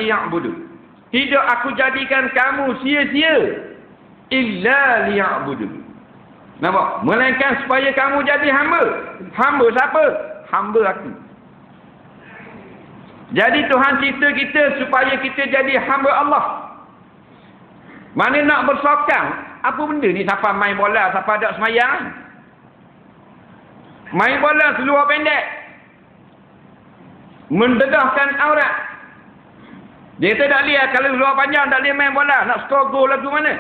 liya'budun. Tidak aku jadikan kamu sia-sia illa liya'budun. Nampak? Melainkan supaya kamu jadi hamba. Hamba siapa? Hamba aku. Jadi Tuhan cipta kita supaya kita jadi hamba Allah. Mana nak bersokang? Apa benda ni? Siapa main bola, siapa ada semayang? Main bola seluar pendek. Mendedahkan aurat. Dia kata tak lihat kalau seluar panjang tak boleh main bola. Nak skor gol lagu mana?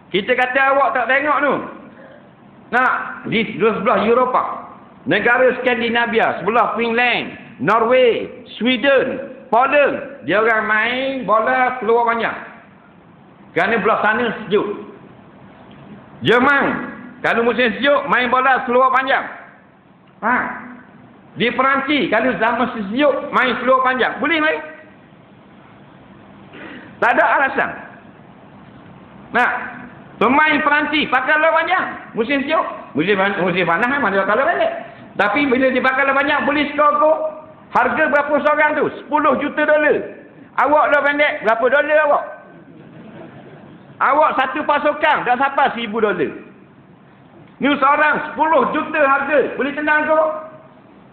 Kita kata awak tak tengok tu. Nah, di sebelah Eropah. Negara Skandinavia, sebelah Finland, Norway, Sweden, Poland. Dia orang main bola seluar panjang. Kerana belah sana sejuk. Jerman, kalau musim sejuk, main bola seluar panjang. Ha. Di Perancis, kalau zaman sejuk, main seluar panjang. Boleh main? Tak ada alasan. Nah, pemain Perancis pakai seluar panjang. Musim sejuk. Musim panas memang dia pakai seluar pendek. Tapi bila dia pakai seluar panjang, boleh skor gol. Harga berapa seorang tu? 10 juta dolar. Awak seluar pendek, berapa dolar awak? Awak satu pasukan dah sampai 1,000 dolar. Ni seorang 10 juta harga. Boleh tenang ke?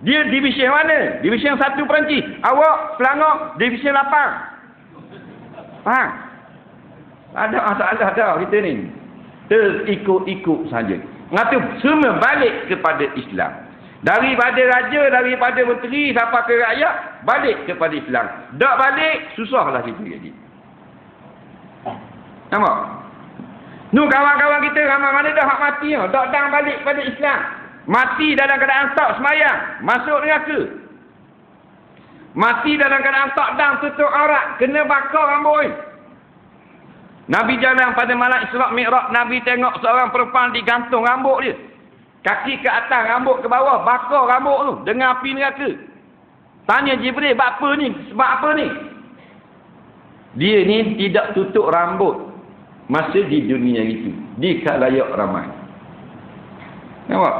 Dia divisi mana? Divisi 1 Perancis. Awak Selangor divisi 8. Faham? Ada masalah dah kita ni. Terikut-ikut saja. Ngatu semua balik kepada Islam. Daripada raja, daripada menteri sampai ke rakyat, balik kepada Islam. Tak balik, susahlah kita jadi. Nampak? Nu kawan-kawan kita ramai mana dah hak mati dah. Tak dang balik pada Islam. Mati dalam keadaan tak semayang, masuk neraka. Mati dalam keadaan tak dang tutup aurat, kena bakar rambut. Nabi jalan pada malam Isra' Mi'raj, Nabi tengok seorang perempuan digantung rambut dia. Kaki ke atas, rambut ke bawah, bakar rambut tu dengan api neraka. Tanya Jibril, sebab apa ni? Sebab apa ni? Dia ni tidak tutup rambut masa di dunia itu, di khalayak ramai. Nampak?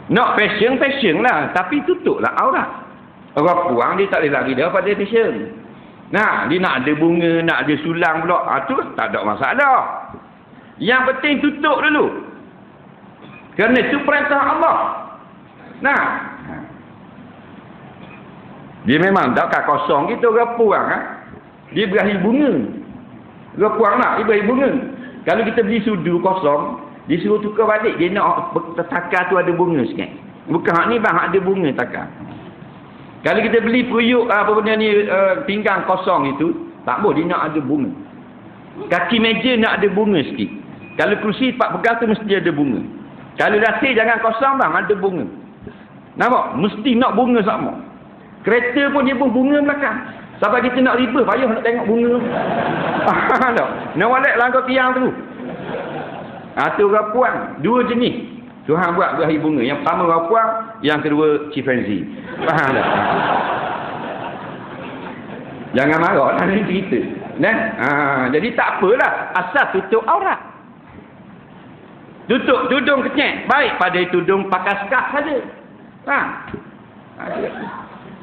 Nak fashion lah, tapi tutuplah aurat. Orang puang dia tak boleh lari daripada fashion. Nah, dia nak ada bunga, nak ada sulang pula, tu tak ada masalah. Yang penting tutup dulu. Kerana itu perintah Allah. Nah, dia memang takkan kosong kita orang puang. Dia berakhir bunga. Orang puang nak, dia berakhir bunga. Kalau kita beli sudu kosong, dia suruh tukar balik. Dia nak takar tu ada bunga sikit. Bukan hak ni bang, hak ada bunga takar. Kalau kita beli periuk apa benda ni pinggang kosong itu, tak boleh, dia nak ada bunga. Kaki meja nak ada bunga sikit. Kalau kerusi pak pegang tu mesti ada bunga. Kalau dasar jangan kosong bang, ada bunga. Nampak? Mesti nak bunga sama. Kereta pun dia pun bunga belakang. Sampai kita nak riba, payah nak tengok bunga. Tak? Nak walek langkau tiang tu. Tu orang puang. Dua jenis. Tuhan buat berakhir bunga. Yang pertama orang puang, yang kedua chimpanzee. Faham tak? Jangan marah lah ni cerita. Jadi tak apalah. Asal tutup aurat. Tutup tudung kecil. Baik pada tudung pakai scarf saja.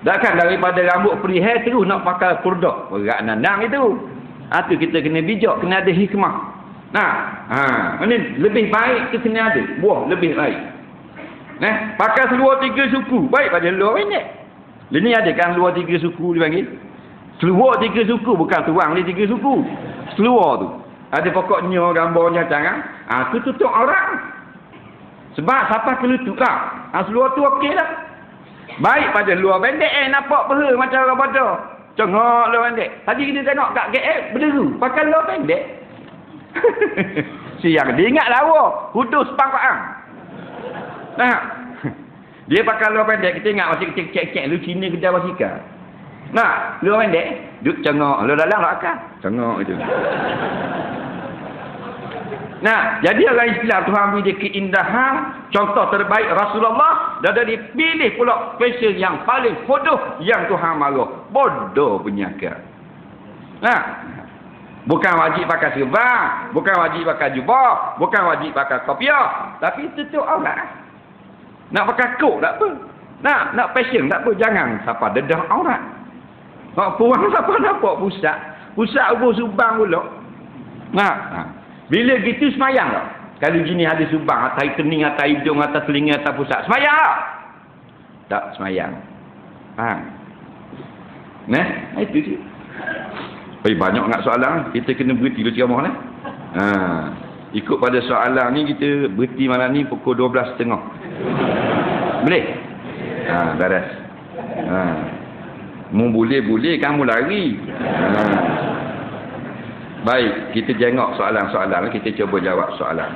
Takkan daripada rambut perihal terus nak pakai purdok. Berat nandang itu. Itu kita kena bijak. Kena ada hikmah. Ini lebih baik tu kena ada. Buah lebih baik. Pakai seluar 3 suku. Baik pada seluar pendek. Ini ada kan seluar 3 suku dipanggil. Seluar 3 suku. Bukan tuang ni 3 suku. Seluar tu. Ada pokoknya gambarnya tangan. Tu tutup aurat. Sebab siapa kelutut lah. Seluar tu okey lah. Baik pada luar pendek nampak peha macam orang bodoh. Cengok luar pendek. Tadi kita tengok kat KL berderu pakai luar pendek. Siang dia ingat lawa hudus pangkaang. Dia pakai luar pendek, kita ingat masih kecil-kecil lu Cina kedai basikal. Luar pendek duk cengok, lu dalam tak akal. Cengok itu. Jadi orang Islam Tuhan beri dia keindahan. Contoh terbaik Rasulullah. Dan dia pilih pula fashion yang paling bodoh yang Tuhan marah. Bodoh penyakit. Bukan wajib pakai serban, bukan wajib pakai jubah, bukan wajib pakai kopiah, tapi tutup aurat. Nak pakai kok tak apa. Nak fashion tak apa, jangan siapa dedah aurat. Hak puang siapa dapat pusat? Pusat ubur subang pula. Bila gitu semayang tak? Kalau gini ada subang, atas kening, atas hidung, atas telinga, atas pusat. Semayang tak? Tak semayang. Itu je. Banyak nak soalan. Kita kena berhenti dulu ceramah ni. Ikut pada soalan ni, kita berhenti malam ni pukul 12.30. Boleh? Beres. Mu boleh, kamu lari. Baik, kita jengok soalan-soalan. Kita cuba jawab soalan.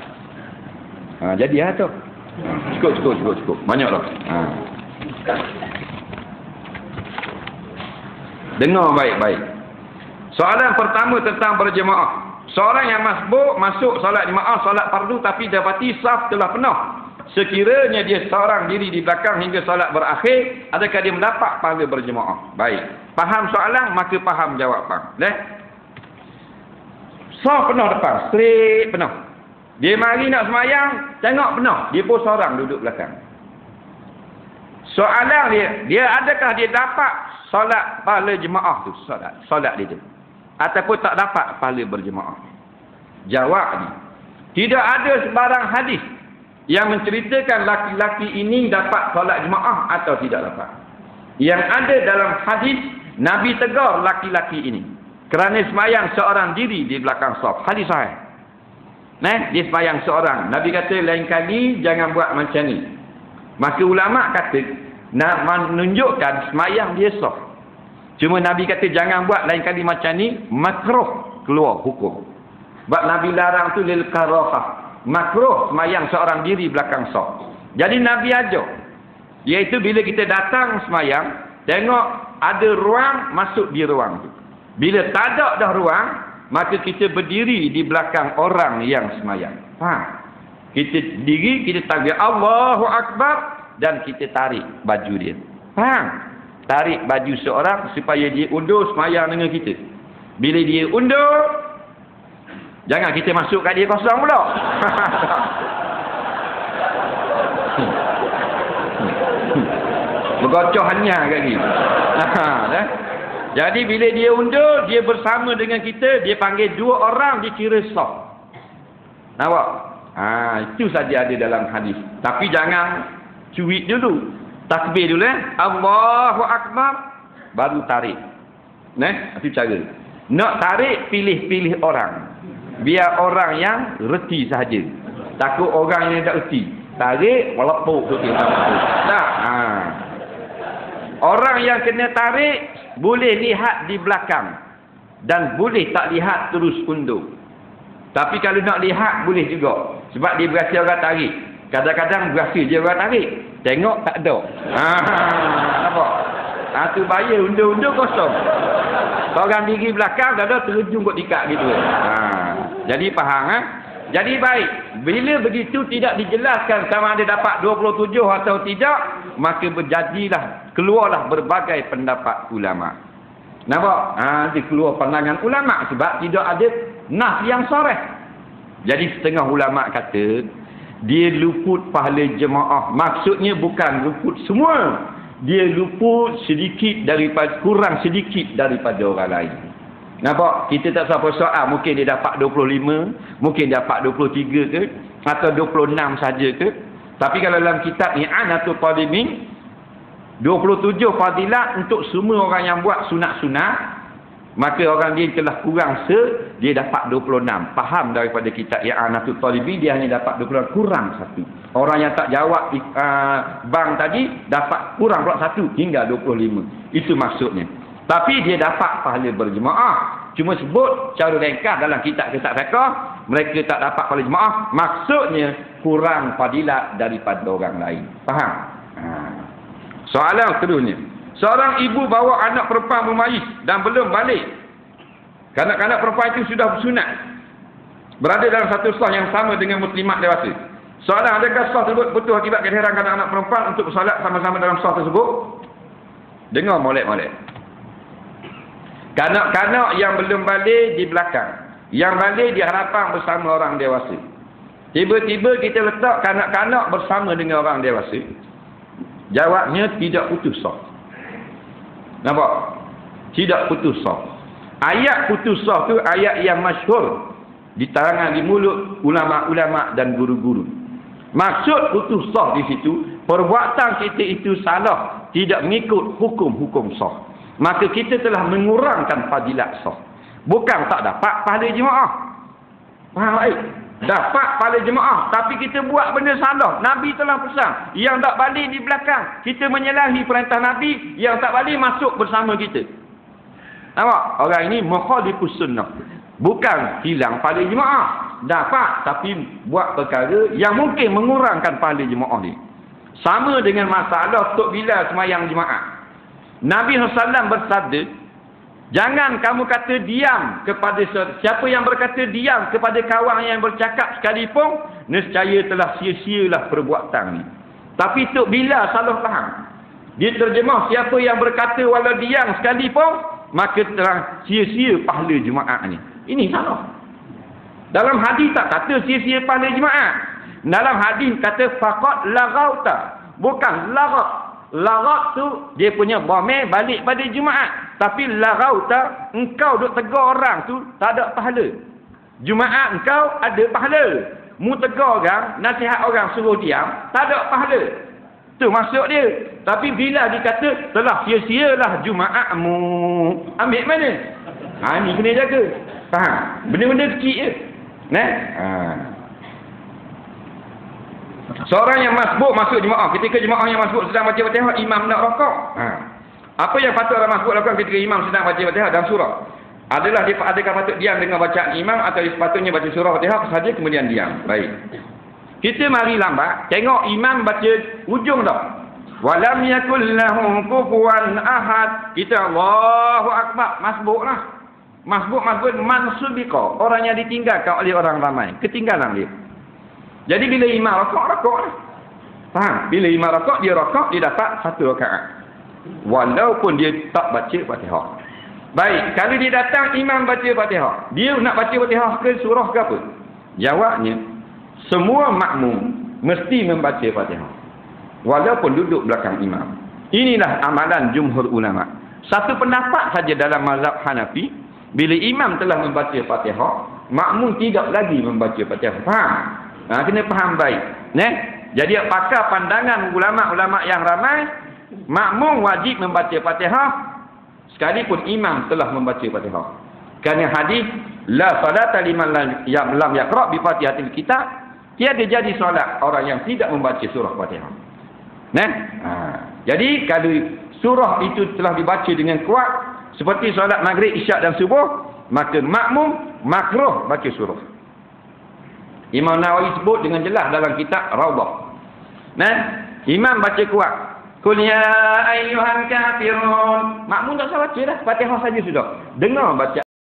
Jadi tu. Cukup. Banyak dah. Dengar baik-baik. Soalan pertama tentang berjemaah. Seorang yang masuk solat jemaah, solat fardu tapi dapati saf telah penuh. Sekiranya dia seorang diri di belakang hingga solat berakhir, adakah dia mendapat pahala berjemaah? Baik. Faham soalan, maka faham jawapan. Saf penuh depan, straight penuh. Dia mari nak semayang, tengok penuh. Dia pun seorang duduk belakang. Soalan dia adakah dia dapat solat pahala jemaah tu? Solat dia tu. Ataupun tak dapat pahala berjemaah? Jawab ni, tidak ada sebarang hadis yang menceritakan laki-laki ini dapat solat jemaah atau tidak dapat. Yang ada dalam hadis, Nabi tegur laki-laki ini kerana semayang seorang diri di belakang saf. Hadis sahih. Dia semayang seorang. Nabi kata lain kali jangan buat macam ni. Maka ulama kata nak menunjukkan semayang dia saf. Cuma Nabi kata jangan buat lain kali macam ni, makruh, keluar hukum. Sebab Nabi larang tu lil karahah. Makruh semayang seorang diri belakang saf. Jadi Nabi ajar, iaitu bila kita datang semayang, tengok ada ruang, masuk di ruang tu. Bila tak ada dah ruang, maka kita berdiri di belakang orang yang semayang. Kita diri, kita takbir Allahu Akbar dan kita tarik baju dia. Tarik baju seorang supaya dia undur semayang dengan kita. Bila dia undur, jangan kita masuk kat dia kosong pula. Bergocoh hanya kat dia. Jadi bila dia undur, dia bersama dengan kita, dia panggil dua orang, dikira saf. Nampak? Itu saja ada dalam hadis. Tapi jangan cuit dulu. Takbir dulu Allahu Akbar, baru tarik. Itu cara. Nak tarik, pilih-pilih orang. Biar orang yang reti sahaja. Takut orang yang tak reti. Tarik, melepuk tu kita. Tak. Orang yang kena tarik boleh lihat di belakang dan boleh tak lihat terus undur. Tapi kalau nak lihat boleh juga. Sebab dia berasa orang tarik. Kadang-kadang berasa je orang tarik. Tengok tak ada. Nampak? Tu bayar undur-undur kosong. Orang diri belakang dah ada terjun kot dikat gitu. Jadi faham Jadi baik, bila begitu tidak dijelaskan sama ada dapat 27 atau tidak, maka berjadilah, keluarlah berbagai pendapat ulama. Nampak? Dia keluar pandangan ulama sebab tidak ada nas yang sharih. Jadi setengah ulama kata dia luput pahala jemaah. Maksudnya bukan luput semua. Dia luput sedikit daripada, kurang sedikit daripada orang lain. Nampak? Kita tak siapa soal. Mungkin dia dapat 25, mungkin dapat 23 ke, atau 26 saja ke. Tapi kalau dalam kitab I'anatul Talibin, 27 fadilat untuk semua orang yang buat sunat-sunat, maka orang dia telah kurang dia dapat 26. Faham daripada kitab I'anatul Talibin, dia hanya dapat 26, kurang satu. Orang yang tak jawab bang tadi dapat kurang pula satu, hingga 25. Itu maksudnya. Tapi dia dapat pahala berjemaah. Cuma sebut cara ringkas dalam kitab-kitab fiqh, mereka tak dapat pahala jemaah, maksudnya kurang fadilat daripada orang lain. Faham? Soalan seterusnya. Seorang ibu bawa anak perempuan memayis dan belum balik. Kanak-kanak perempuan itu sudah bersunat, berada dalam satu saf yang sama dengan muslimat dewasa. Soalan, adakah saf tersebut betul akibat kehadiran kanak-kanak perempuan untuk bersolat sama-sama dalam saf tersebut? Dengar molek-molek. Kanak-kanak yang belum balik di belakang, yang balik di hadapan bersama orang dewasa. Tiba-tiba kita letak kanak-kanak bersama dengan orang dewasa. Jawabnya tidak putus saf. Nampak? tidak putus sah. Ayat putus sah tu ayat yang masyhur diterangkan di mulut ulama-ulama dan guru-guru. Maksud putus sah di situ, perbuatan kita itu salah, tidak mengikut hukum-hukum sah. Maka kita telah mengurangkan fadilat sah. Bukan tak dapat pahala jemaah. Faham baik? Dapat pahala jemaah, tapi kita buat benda salah. Nabi telah pesan, yang tak balik di belakang, kita menyalahi perintah Nabi, yang tak balik masuk bersama kita. Nampak? Orang ini mukhalifus sunnah. Bukan hilang pahala jemaah, dapat tapi buat perkara yang mungkin mengurangkan pahala jemaah ni. Sama dengan masalah Tok Bilal semayang jemaah. Nabi SAW bersabda, jangan kamu kata diam kepada siapa yang berkata diam kepada kawan yang bercakap sekalipun, nescaya telah sia-sialah perbuatan ni. Tapi Tok Bilal salah faham. Dia terjemah, siapa yang berkata walau diam sekalipun, maka telah sia-sia pahala Jumaat ni. Ini salah. Dalam hadis tak kata sia-sia pahala Jumaat. Dalam hadis kata faqat laghauta, bukan laghat. Laghat tu dia punya dhamir balik pada Jumaat. Tapi laghauta, engkau duk tegur orang tu tak ada pahala. Jumaat engkau ada pahala. Mu tegur orang, nasihat orang suruh diam, tak ada pahala. Tu maksud dia. Tapi bila dikata telah sia-sialah Jumaatmu, ambil mana? Ni kena jaga. Faham? Benda-benda kecil je. Seorang yang masbuk masuk jemaah, ketika jemaah yang masbuk sedang baca Fatihah, imam nak rokok. Apa yang patut orang masbuk lakukan ketika imam sedang baca Fatihah dan surah? Adakah patut diam dengan bacaan imam atau sepatutnya baca surah Fatihah saja kemudian diam? Baik. Kita mari lambat, tengok imam baca ujung dah. Walam yakul lahu kufuwan ahad. Kita Allahu Akbar, masbuklah. Masbuk mansubika, orang yang ditinggalkan oleh orang ramai, ketinggalan dia. Jadi bila imam rokok. Faham? Bila imam rokok, dia dapat 1 rakaat. Walaupun dia tak baca Fatihah. Baik, kalau dia datang imam baca Fatihah, dia nak baca Fatihah ke surah ke apa? Jawabnya, semua makmum mesti membaca Fatihah walaupun duduk belakang imam. Inilah amalan jumhur ulama. Satu pendapat saja dalam mazhab Hanafi, bila imam telah membaca Fatihah, makmum tidak lagi membaca Fatihah. Faham? Kena faham baik. Jadi apakah pandangan ulama-ulama yang ramai, makmum wajib membaca Fatihah sekalipun imam telah membaca Fatihah. Kerana hadis la salata liman lam yaqra bi Fatihatil kitab, tiada jadi solat orang yang tidak membaca surah Fatihah. Jadi kalau surah itu telah dibaca dengan kuat seperti solat maghrib, isyak dan subuh, maka makmum makruh baca surah. Imam Nawawi sebut dengan jelas dalam kitab Rawdah. Imam baca kuat, qul ya ayyuhal kafirun, makmum tak usah baca dah, Fatihah saja sudah. Dengar baca